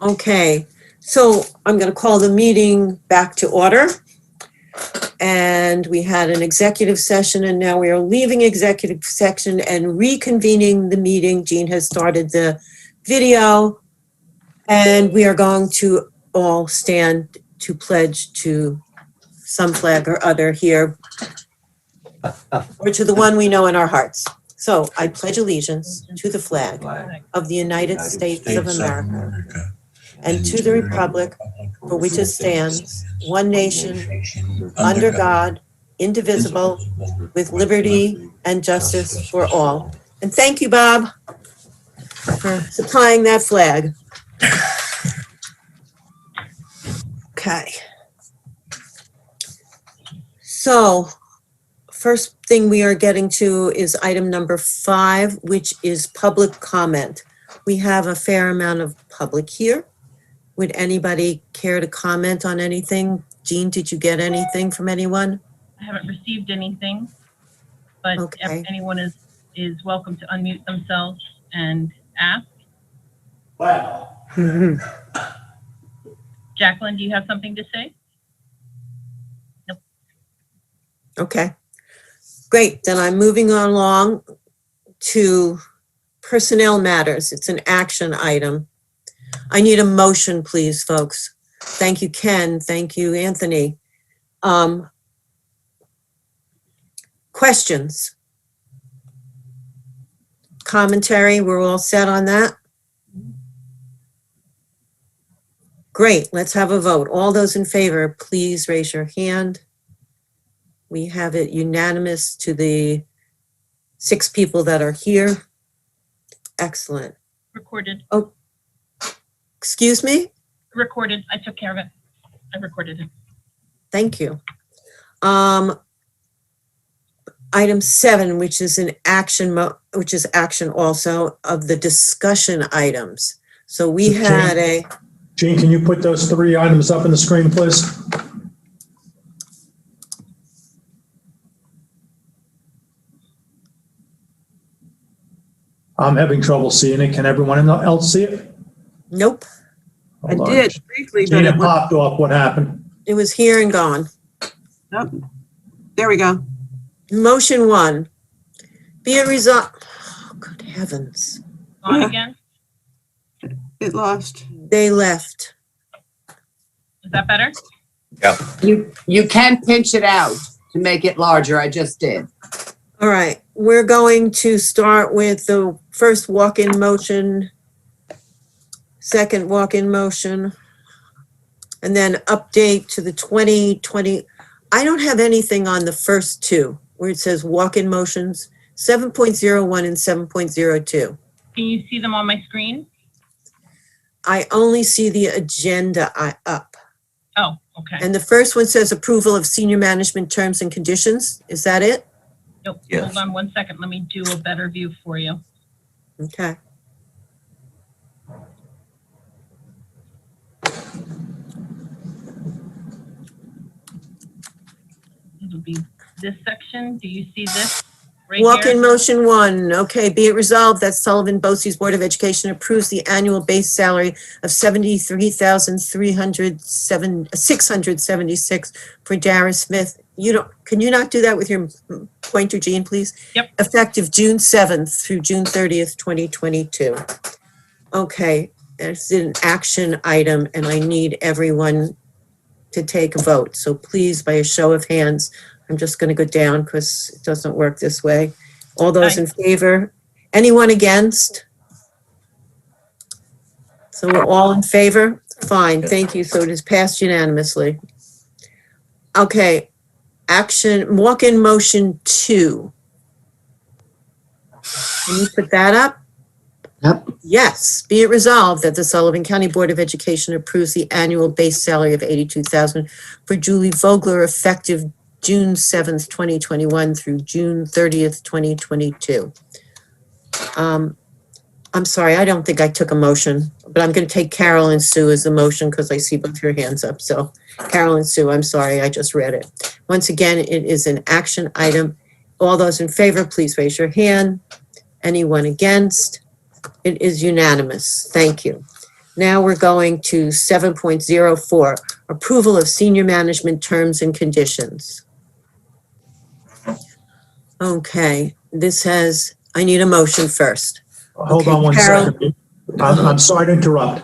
Okay, so I'm going to call the meeting back to order. And we had an executive session and now we are leaving executive section and reconvening the meeting. Jean has started the video and we are going to all stand to pledge to some flag or other here or to the one we know in our hearts. So I pledge allegiance to the flag of the United States of America and to the republic for which it stands, one nation, under God, indivisible, with liberty and justice for all. And thank you, Bob, for supplying that flag. Okay. So, first thing we are getting to is item number 5, which is public comment. We have a fair amount of public here. Would anybody care to comment on anything? Jean, did you get anything from anyone? I haven't received anything, but Okay. anyone is welcome to unmute themselves and ask. Wow. Jacqueline, do you have something to say? Nope. Okay. Great. Then I'm moving on along to personnel matters. It's an action item. I need a motion, please, folks. Thank you, Ken. Thank you, Anthony. Questions? Commentary? We're all set on that? Great. Let's have a vote. All those in favor, please raise your hand. We have it unanimous to the 6 people that are here. Excellent. Recorded. Oh, excuse me? Recorded. I took care of it. I recorded it. Thank you. Item 7, which is an action, which is action also of the discussion items. So we had a. Jean, can you put those 3 items up on the screen, please? I'm having trouble seeing it. Can everyone else see it? Nope. Hold on. I did briefly, but Jean, it it popped off. What happened? It was here and gone. oh, there we go. Motion 1. Be it resolved. Oh, good heavens. On Yeah. again? It lost. They left. Is that better? You can pinch it out to make it larger. I just did. All right. We're going to start with the first walk-in motion, second walk-in motion, and then update to the 2020. I don't have anything on the first 2 where it says walk-in motions, 7.01 and 7.02. Can you see them on my screen? I only see the agenda up. Oh, okay. And the first one says approval of senior management terms and conditions. Is that it? Nope. Yes. Hold on one second. Let me do a better view for you. Okay. It'll be this section. Do you see this right Walk-in here? motion 1. Okay, be it resolved that Sullivan Bosse's Board of Education approves the annual base salary of $73,676 for Dara Smith. Can you not do that with your pointer, Jean, please? Yep. Effective June 7th through June 30th, 2022. Okay, it's an action item and I need everyone to take a vote. So please, by a show of hands, I'm just going to go down because it doesn't work this way. All those in favor? Anyone against? So we're all in favor? Fine, thank you. So it is passed unanimously. Okay, action, walk-in motion 2. Can you put that up? Yep. Yes, be it resolved that the Sullivan County Board of Education approves the annual base salary of $82,000 for Julie Vogler effective June 7th, 2021 through June 30th, 2022. I'm sorry, I don't think I took a motion, but I'm going to take Carol and Sue as the motion because I see both your hands up. So Carol and Sue, I'm sorry, I just read it. Once again, it is an action item. All those in favor, please raise your hand. Anyone against? It is unanimous. Thank you. Now we're going to 7.04, approval of senior management terms and conditions. Okay, I need a motion first. Hold Okay, on one Carol. second. I'm sorry to interrupt.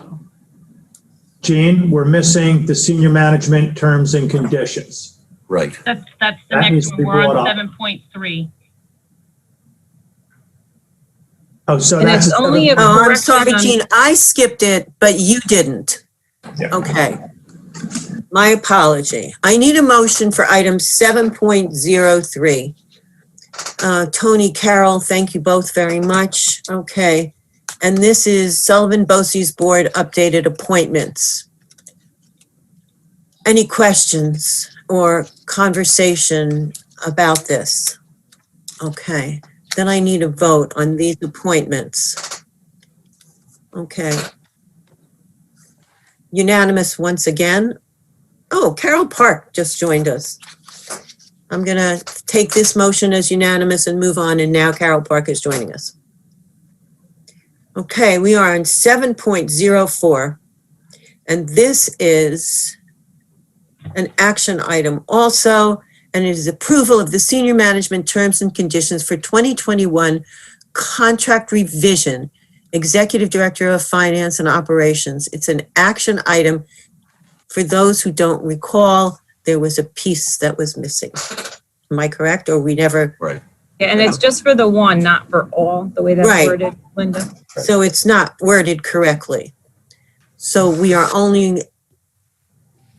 Jean, we're missing the senior management terms and conditions. Right. That's the That next needs to one. be We're on brought up. 7.3. Oh, so And that's. it's only a- Oh, I'm Correction sorry, on- Jean, I skipped it, but you didn't. Yeah. Okay. My apology. I need a motion for item 7.03. Tony, Carol, thank you both very much. Okay. And this is Sullivan Bosse's board updated appointments. Any questions or conversation about this? Okay, then I need a vote on these appointments. Okay. Unanimous once again. Oh, Carol Park just joined us. I'm gonna take this motion as unanimous and move on, and now Carol Park is joining us. Okay, we are on 7.04, and this is an action item also, and it is approval of the senior management terms and conditions for 2021 contract revision, Executive Director of Finance and Operations. It's an action item. For those who don't recall, there was a piece that was missing. Am I correct? Or we never, Right. Yeah, and it's just for the one, not for all, the way that's Right. worded, Linda. so it's not worded correctly. So we are only,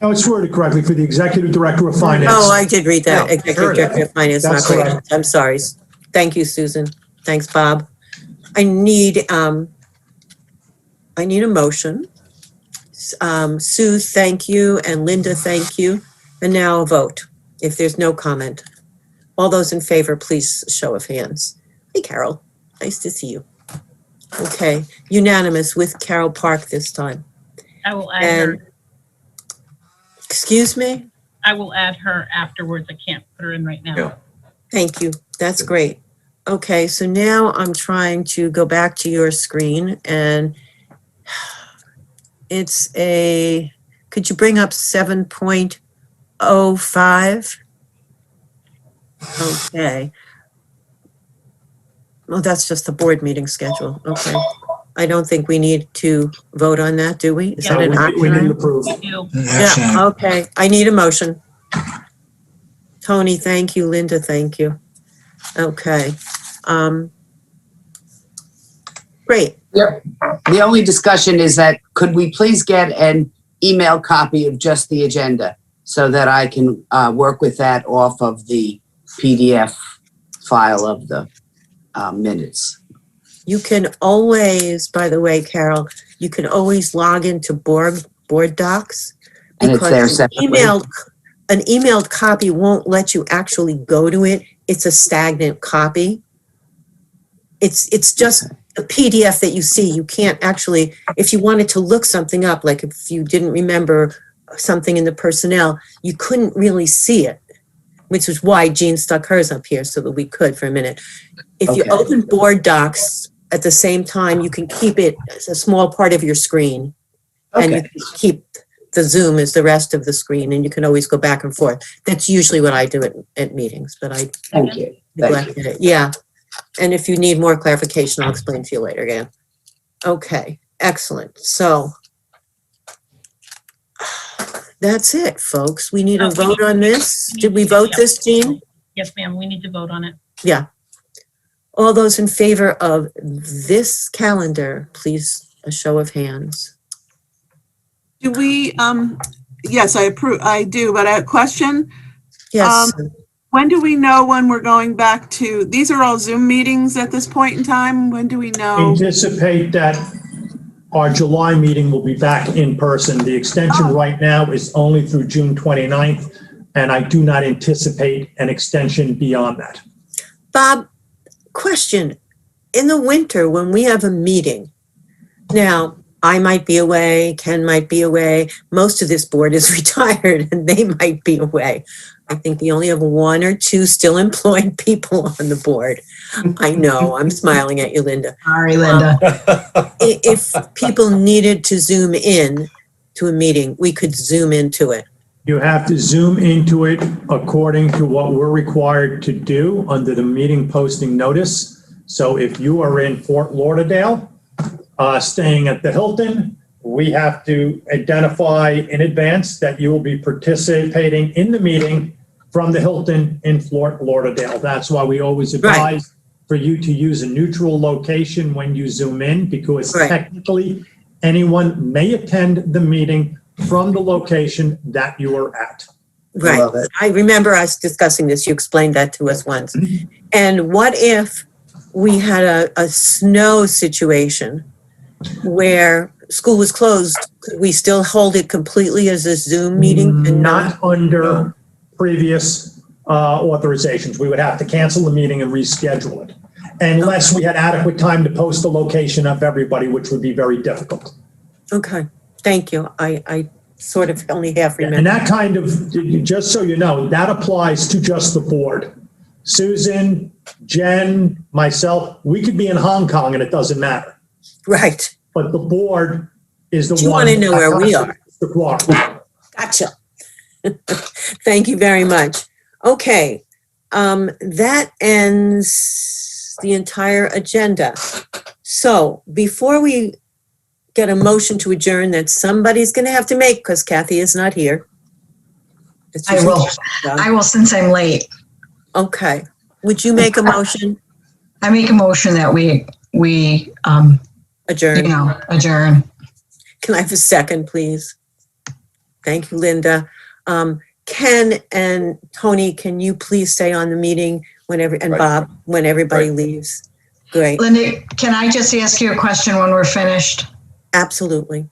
No, it's worded correctly for the executive director of finance. oh, I did read that, Yeah, Executive sure. Director of Finance and That's correct. Operations. I'm sorry. Thank you, Susan. Thanks, Bob. I need a motion. Sue, thank you, and Linda, thank you. And now a vote, if there's no comment. All those in favor, please show of hands. Hey, Carol, nice to see you. Okay, unanimous with Carol Park this time. I will add And, her. excuse me? I will add her afterwards. I can't put her in right now. Yeah. Thank you. That's great. Okay, so now I'm trying to go back to your screen and could you bring up 7.05? Okay. Well, that's just the board meeting schedule. Okay. I don't think we need to vote on that, do we? Is Yeah. that an We action need to item? approve. You. Yeah, okay. I need a motion. Tony, thank you. Linda, thank you. Okay. Great. The only discussion is that could we please get an email copy of just the agenda so that I can work with that off of the PDF file of the minutes. You can always, by the way, Carol, you can always log into board docs. And it's there Because separately. an emailed copy won't let you actually go to it. It's a stagnant copy. It's just a PDF that you see. You can't actually, if you wanted to look something up, like if you didn't remember something in the personnel, you couldn't really see it, which is why Jean stuck hers up here so that we could for a minute. If you Okay. open board docs at the same time, you can keep it as a small part of your screen. And you Okay, can keep the Zoom as the rest of the screen, and you can always go back and forth. That's usually what I do at meetings, but I thank you. Thank you. neglected it. Yeah. And if you need more clarification, I'll explain to you later again. Okay, excellent. So that's it, folks. We need a Oh, we vote need- on this. we Did we need to- vote yeah. this, Jean? Yes, ma'am. We need to vote on it. Yeah. All those in favor of this calendar, please, a show of hands. Do we, yes, I approve, I do, but a question, Yes, when do we know when we're going back to, these are all Zoom meetings at this point in time? When do we know? Anticipate that our July meeting will be back in person. The extension right now is only through June 29th, and I do not anticipate an extension beyond that. Bob, question. In the winter, when we have a meeting, now, I might be away, Ken might be away, most of this board is retired and they might be away. I think we only have 1 or 2 still employed people on the board. I know, I'm smiling at you, Linda. Sorry, Linda. If people needed to Zoom in to a meeting, we could Zoom into it. You have to Zoom into it according to what we're required to do under the meeting posting notice. So if you are in Fort Lauderdale, staying at the Hilton, we have to identify in advance that you will be participating in the meeting from the Hilton in Fort Lauderdale. That's why we always advise for you to use a neutral location when you Zoom in, because technically anyone may attend the meeting from the location that you are at. Right. love it. I remember us discussing this. You explained that to us once. And what if we had a snow situation where school was closed? Could we still hold it completely as a Zoom meeting and Not under previous authorizations. We would have to cancel the meeting and reschedule it, unless we had adequate time to post the location of everybody, which would be very difficult. Okay, thank you. I sort of only half And remember. that kind of, just so you know, that applies to just the board. Susan, Jen, myself, we could be in Hong Kong and it doesn't matter. Right, But the board is the one. You wanna know where we are. The quorum. gotcha. Thank you very much. Okay, that ends the entire agenda. So before we get a motion to adjourn that somebody's gonna have to make, because Kathy is not here. It's I will. usually done. I will, since I'm late. Okay, would you make a motion, I make a motion that we adjourn? adjourn. Can I have a second, please? Thank you, Linda. Ken and Tony, can you please stay on the meeting whenever, and Right. Bob, when everybody Right. leaves? Great, Linda, can I just ask you a question when we're finished? absolutely.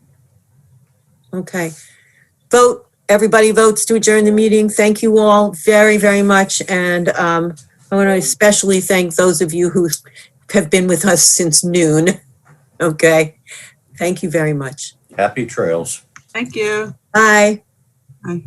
Okay. Vote, everybody votes to adjourn the meeting. Thank you all very, very much. And I want to especially thank those of you who have been with us since noon. Okay. Thank you very much. Happy trails. Thank you. Bye. Bye.